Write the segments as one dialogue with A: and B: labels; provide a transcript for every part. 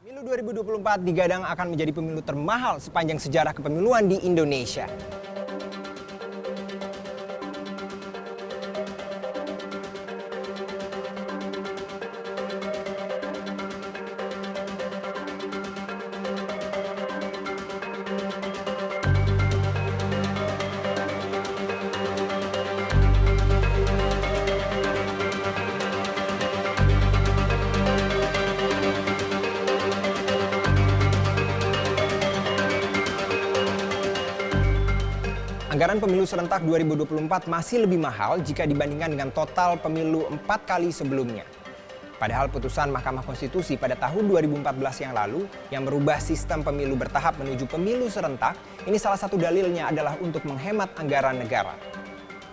A: Pemilu 2024 digadang akan menjadi pemilu termahal sepanjang sejarah kepemiluan di Indonesia. Anggaran pemilu serentak 2024 masih lebih mahal jika dibandingkan dengan total pemilu 4 kali sebelumnya. Padahal putusan Mahkamah Konstitusi pada tahun 2014 yang lalu yang merubah sistem pemilu bertahap menuju pemilu serentak, ini salah satu dalilnya adalah untuk menghemat anggaran negara.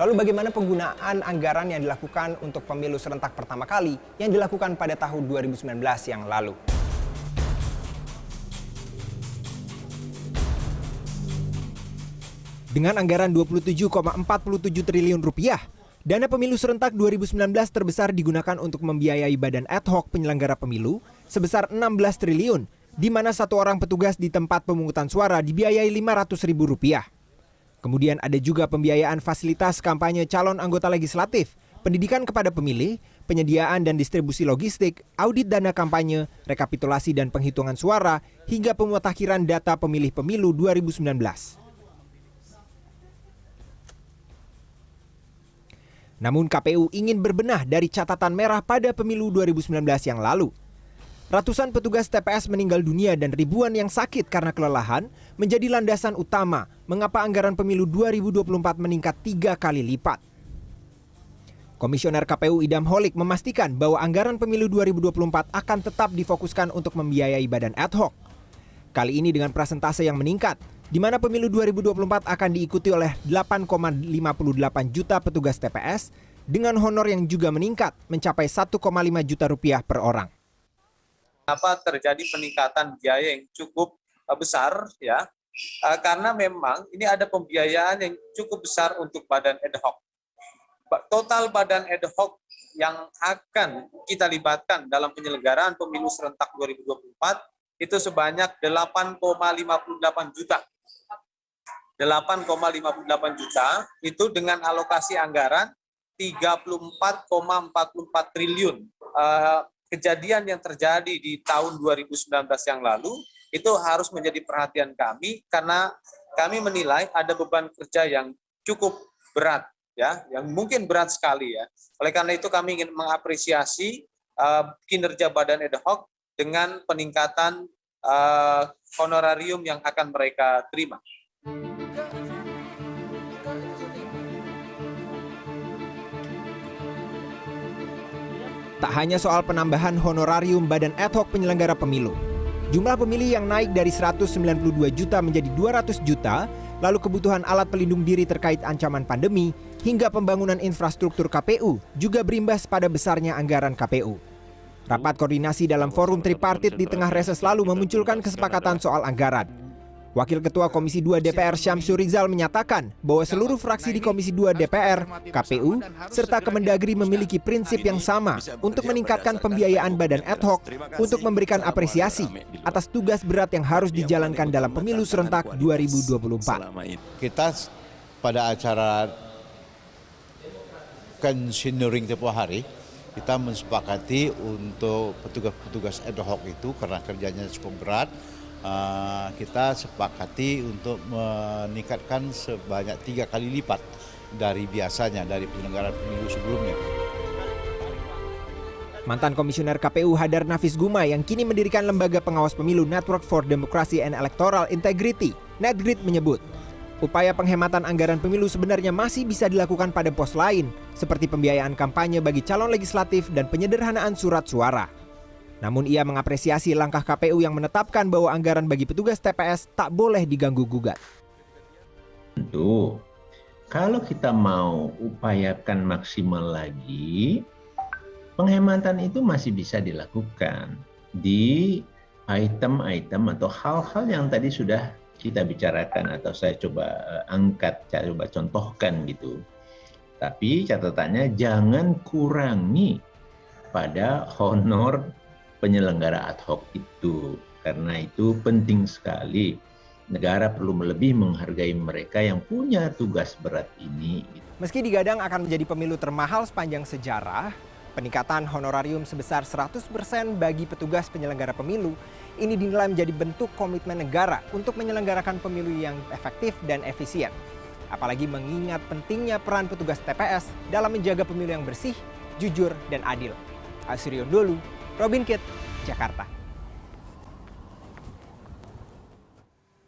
A: Lalu bagaimana penggunaan anggaran yang dilakukan untuk pemilu serentak pertama kali yang dilakukan pada tahun 2019 yang lalu? Dengan anggaran 27,47 triliun rupiah, dana pemilu serentak 2019 terbesar digunakan untuk membiayai badan ad hoc penyelenggara pemilu sebesar 16 triliun, di mana satu orang petugas di tempat pemungutan suara dibiayai Rp500.000. Kemudian ada juga pembiayaan fasilitas kampanye calon anggota legislatif, pendidikan kepada pemilih, penyediaan dan distribusi logistik, audit dana kampanye, rekapitulasi dan penghitungan suara, hingga pemutakhiran data pemilih pemilu 2019. Namun KPU ingin berbenah dari catatan merah pada pemilu 2019 yang lalu. Ratusan petugas TPS meninggal dunia dan ribuan yang sakit karena kelelahan menjadi landasan utama mengapa anggaran pemilu 2024 meningkat 3 kali lipat. Komisioner KPU Idam Holik memastikan bahwa anggaran pemilu 2024 akan tetap difokuskan untuk membiayai badan ad hoc. Kali ini dengan persentase yang meningkat, di mana pemilu 2024 akan diikuti oleh 8,58 juta petugas TPS dengan honor yang juga meningkat mencapai 1,5 juta rupiah per orang.
B: Kenapa terjadi peningkatan biaya yang cukup besar ya? Karena memang ini ada pembiayaan yang cukup besar untuk badan ad hoc. Total badan ad hoc yang akan kita libatkan dalam penyelenggaraan pemilu serentak 2024 itu sebanyak 8,58 juta. 8,58 juta itu dengan alokasi anggaran 34,44 triliun. Kejadian yang terjadi di tahun 2019 yang lalu itu harus menjadi perhatian kami karena kami menilai ada beban kerja yang cukup berat ya, yang mungkin berat sekali ya. Oleh karena itu kami ingin mengapresiasi kinerja badan ad hoc dengan peningkatan honorarium yang akan mereka terima.
A: Tak hanya soal penambahan honorarium badan ad hoc penyelenggara pemilu. Jumlah pemilih yang naik dari 192 juta menjadi 200 juta, lalu kebutuhan alat pelindung diri terkait ancaman pandemi, hingga pembangunan infrastruktur KPU juga berimbas pada besarnya anggaran KPU. Rapat koordinasi dalam forum tripartit di tengah reses lalu memunculkan kesepakatan soal anggaran. Wakil Ketua Komisi 2 DPR Syamsur Rizal menyatakan bahwa seluruh fraksi di Komisi 2 DPR, KPU, serta Kemendagri memiliki prinsip yang sama untuk meningkatkan pembiayaan badan ad hoc untuk memberikan apresiasi atas tugas berat yang harus dijalankan dalam pemilu serentak 2024.
C: Kita pada acara considering tempoh hari, kita mensepakati untuk petugas-petugas ad hoc itu karena kerjanya cukup berat, kita sepakati untuk meningkatkan sebanyak 3 kali lipat dari biasanya dari penyelenggaraan pemilu sebelumnya.
A: Mantan Komisioner KPU Hadar Nafis Gumai yang kini mendirikan lembaga pengawas pemilu Network for Democracy and Electoral Integrity, NetGrid, menyebut upaya penghematan anggaran pemilu sebenarnya masih bisa dilakukan pada pos lain seperti pembiayaan kampanye bagi calon legislatif dan penyederhanaan surat suara. Namun ia mengapresiasi langkah KPU yang menetapkan bahwa anggaran bagi petugas TPS tak boleh diganggu-gugat.
D: Tentu, kalau kita mau upayakan maksimal lagi, penghematan itu masih bisa dilakukan di item-item atau hal-hal yang tadi sudah kita bicarakan atau saya coba angkat, saya coba contohkan gitu. Tapi catatannya jangan kurangi pada honor penyelenggara ad hoc itu. Karena itu penting sekali negara perlu lebih menghargai mereka yang punya tugas berat ini.
A: Meski digadang akan menjadi pemilu termahal sepanjang sejarah, peningkatan honorarium sebesar 100% bagi petugas penyelenggara pemilu ini dinilai menjadi bentuk komitmen negara untuk menyelenggarakan pemilu yang efektif dan efisien. Apalagi mengingat pentingnya peran petugas TPS dalam menjaga pemilu yang bersih, jujur, dan adil. Asrion Dolu, Robin Kitt, Jakarta.